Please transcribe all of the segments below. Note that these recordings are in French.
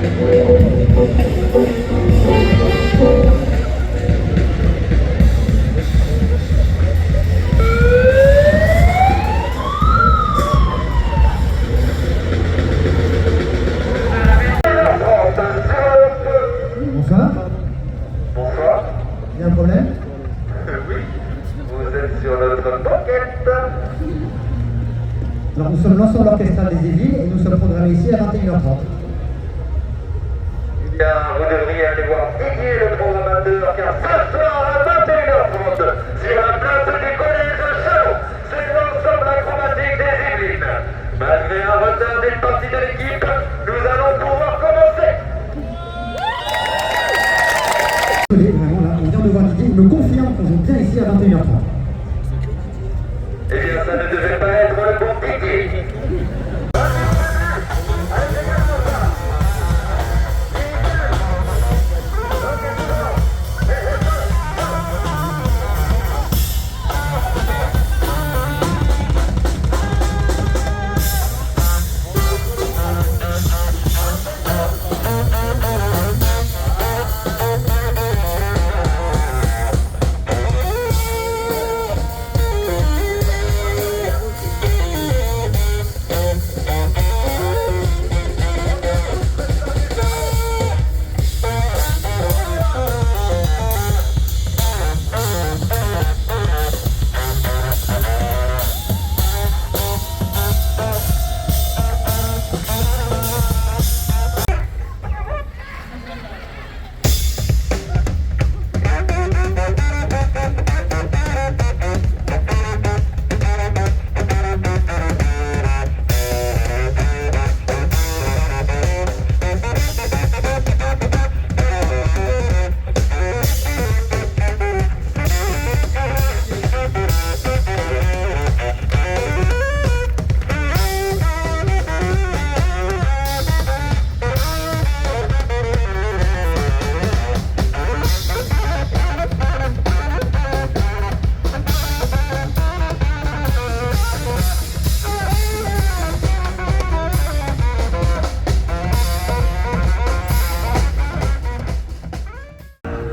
Bonsoir. Bonsoir. Il y a un problème? Oui, vous êtes sur notre banquette. Alors nous sommes l'ensemble orchestral des Yvelines et nous sommes programmés ici à 21h30. Eh bien, vous devriez aller voir Didier le programmateur, car ce soir à 21h30, sur la place du collège Chalon, c'est l'ensemble acrobatique des Yvelines. Malgré un retard d'une partie de l'équipe, nous allons pouvoir commencer. Désolé, vraiment là, on vient de voir Didier, il me confirme qu'on joue bien ici à 21h30. Eh bien, ça ne devait pas être le bon Didier.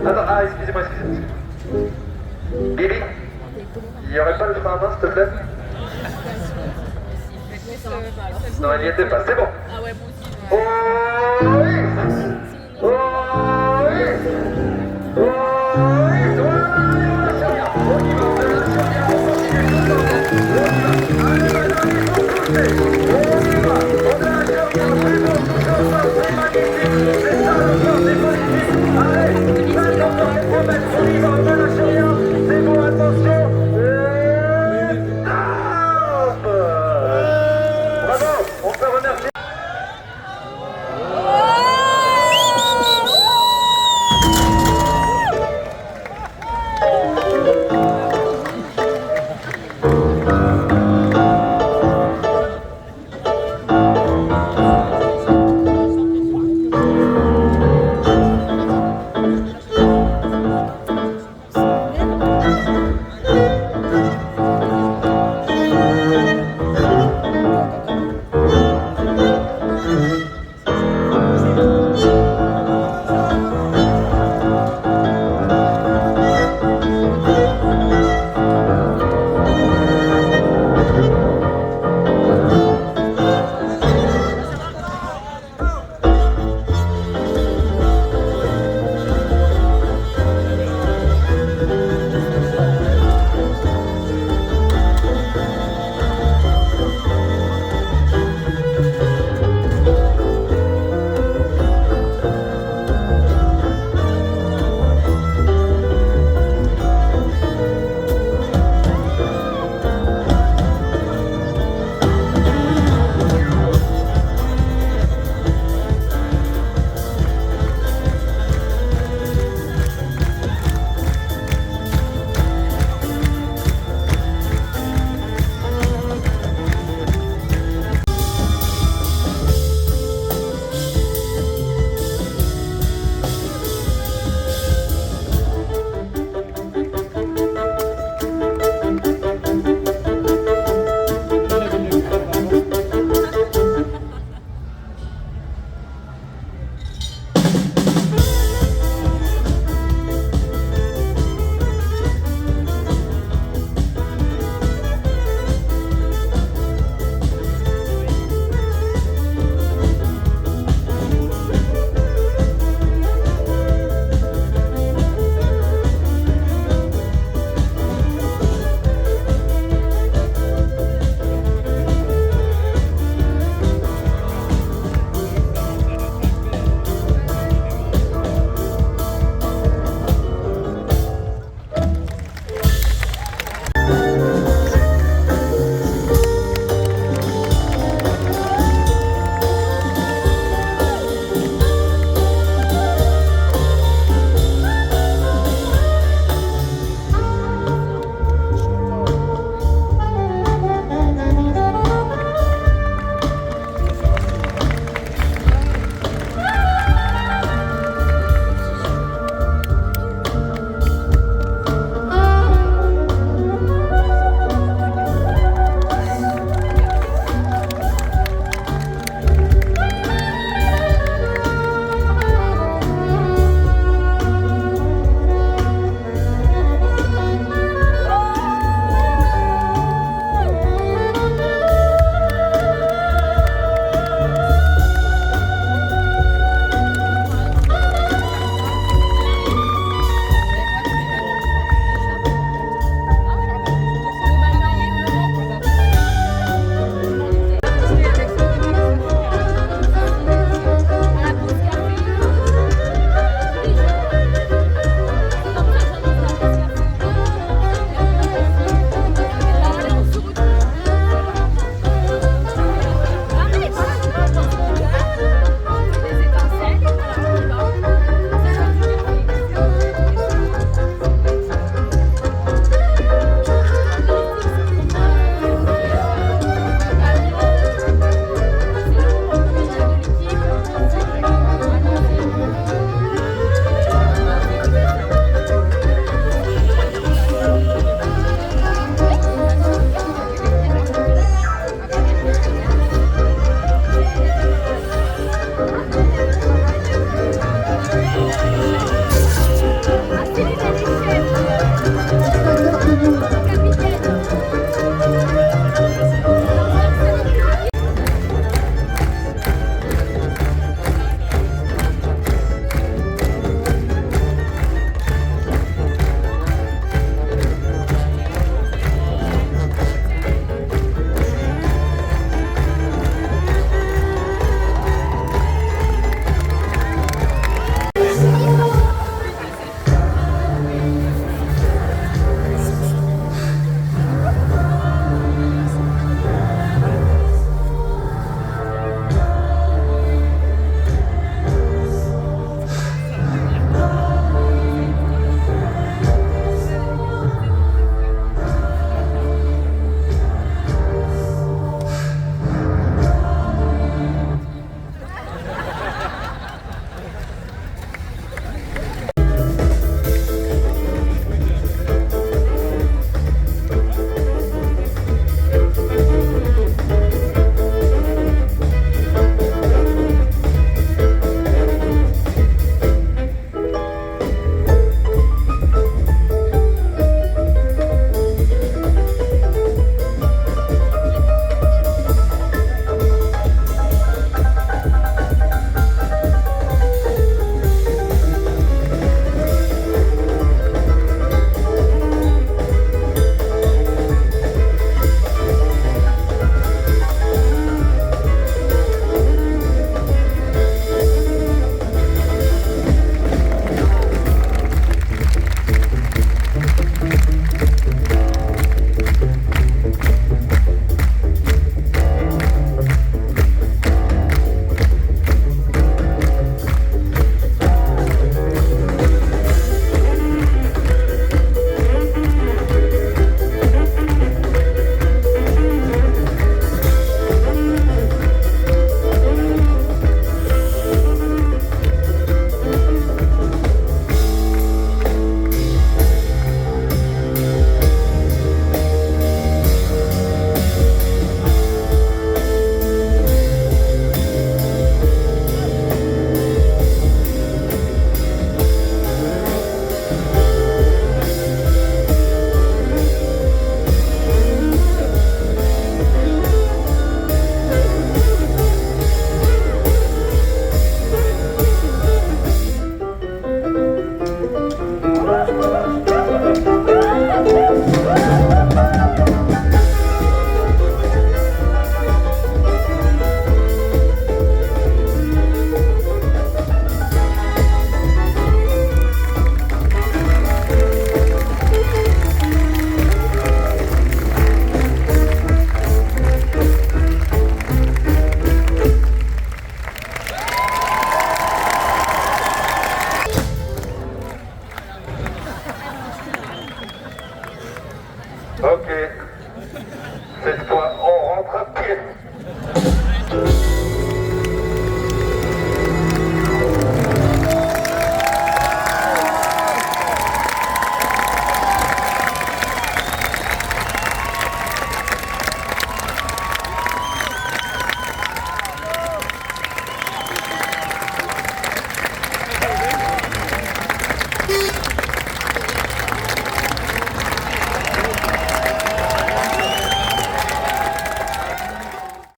Attends, excusez-moi. Bibi, il n'y aurait pas le frein à main, s'il te plaît? Non, il n'y était pas, c'est bon. Ah ouais, moi aussi. Oh oui! Oh oui! Oh oui! Voilà, chérie, on y va, chérie, on continue, allez, madame, il faut pousser. On y va, on a la chérie, c'est bon, touche ensemble, c'est magnifique, c'est ça le corps, c'est positif. Allez, 50 ans, les promesses, on y va, on a la chérie, c'est bon, attention. Et stop! Bravo, on peut remercier. Oh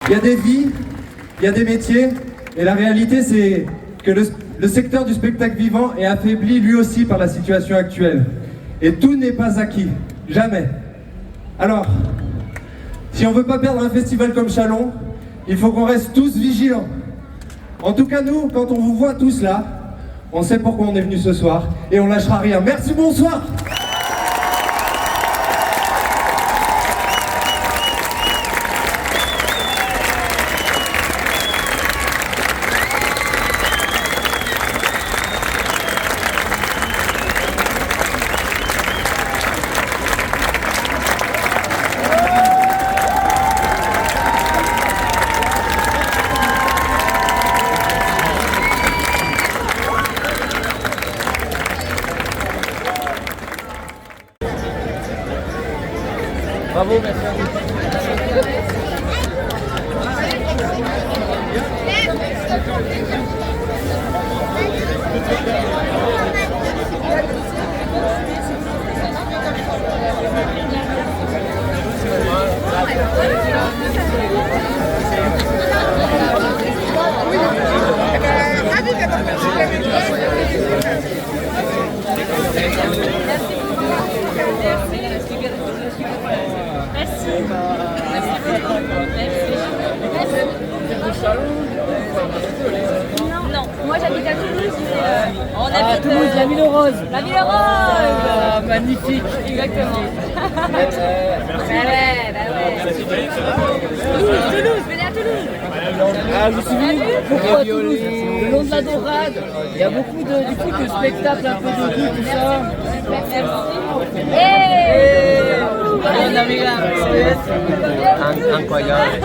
Il y a des vies, il y a des métiers, et la réalité c'est que le secteur du spectacle vivant est affaibli lui aussi par la situation actuelle. Et tout n'est pas acquis, jamais. Alors, si on veut pas perdre un festival comme Châlons, il faut qu'on reste tous vigilants. En tout cas nous, quand on vous voit tous là, on sait pourquoi on est venu ce soir, et on lâchera rien. Merci, bonsoir. Bravo, merci à vous. Non, moi j'habite à Toulouse. On habite À Toulouse, la Ville Rose. La Ville Rose. Ah, magnifique. Exactement. Bah ouais. Toulouse, venez à Toulouse. Ah, je suis venu beaucoup à Toulouse, le long de la Dorade. Il y a beaucoup de spectacles, un peu de goût, tout ça. Incroyable.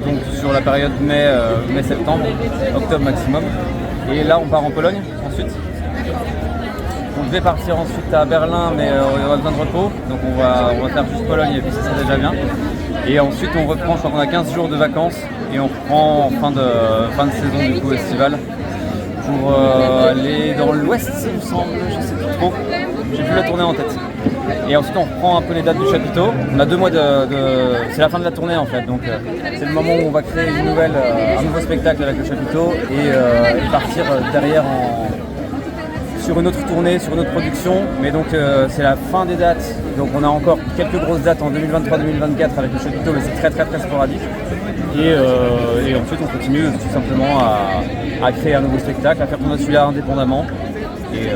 Donc sur la période mai-septembre, octobre maximum. Et là on part en Pologne ensuite. On devait partir ensuite à Berlin, mais on a besoin de repos. Donc on va faire juste Pologne et puis ça serait déjà bien. Et ensuite on reprend, je crois qu'on a 15 jours de vacances et on reprend en fin de saison du coup estival pour aller dans l'ouest il me semble, je sais plus trop. J'ai plus la tournée en tête. Et ensuite on reprend un peu les dates du chapiteau. On a 2 mois c'est la fin de la tournée en fait, donc c'est le moment où on va créer un nouveau spectacle avec le chapiteau et partir derrière sur une autre tournée, sur une autre production. Mais donc c'est la fin des dates, donc on a encore quelques grosses dates en 2023-2024 avec le chapiteau, mais c'est très sporadique. Et ensuite on continue tout simplement à créer un nouveau spectacle, à faire tourner celui-là indépendamment. Et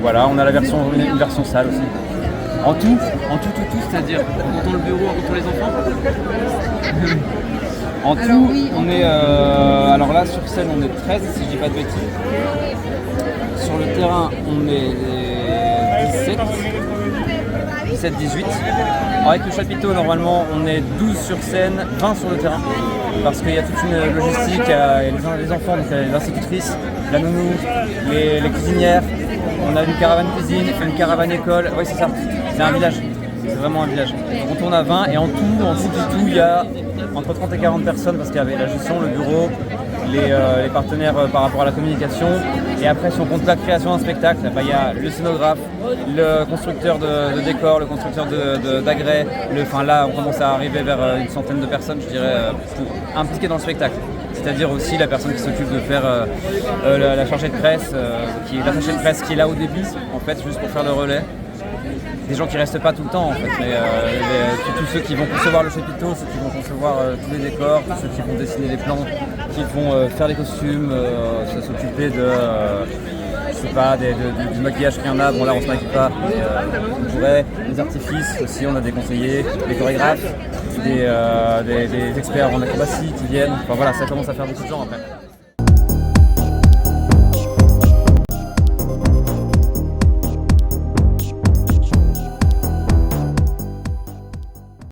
voilà, on a une version salle aussi. En tout, c'est-à-dire en comptant le bureau, en comptant les enfants. En tout, on est alors là sur scène on est 13 si je dis pas de bêtises. Sur le terrain on est 17-18. Avec le chapiteau normalement on est 12 sur scène, 20 sur le terrain. Parce qu'il y a toute une logistique, il y a les enfants, donc il y a les institutrices, la nounou, les cuisinières. On a une caravane cuisine, une caravane école, oui c'est ça, c'est un village, c'est vraiment un village. On tourne à 20 et en tout, il y a entre 30 et 40 personnes parce qu'il y avait la gestion, le bureau, les partenaires par rapport à la communication. Et après si on compte la création d'un spectacle, il y a le scénographe, le constructeur de décors, le constructeur d'agrès. Enfin là on commence à arriver vers une centaine de personnes je dirais impliquées dans le spectacle. C'est-à-dire aussi la personne qui s'occupe de faire la chargée de presse, l'attaché de presse qui est là au début, en fait, juste pour faire le relais. Des gens qui restent pas tout le temps, en fait, mais tous ceux qui vont concevoir le chapiteau, ceux qui vont concevoir tous les décors, tous ceux qui vont dessiner les plans, qui vont faire les costumes, s'occuper du maquillage qu'il y en a. Bon là on se maquille pas, mais on pourrait. Les artifices aussi, on a des conseillers, des chorégraphes, des experts en acrobatie qui viennent. Enfin voilà, ça commence à faire beaucoup de gens après.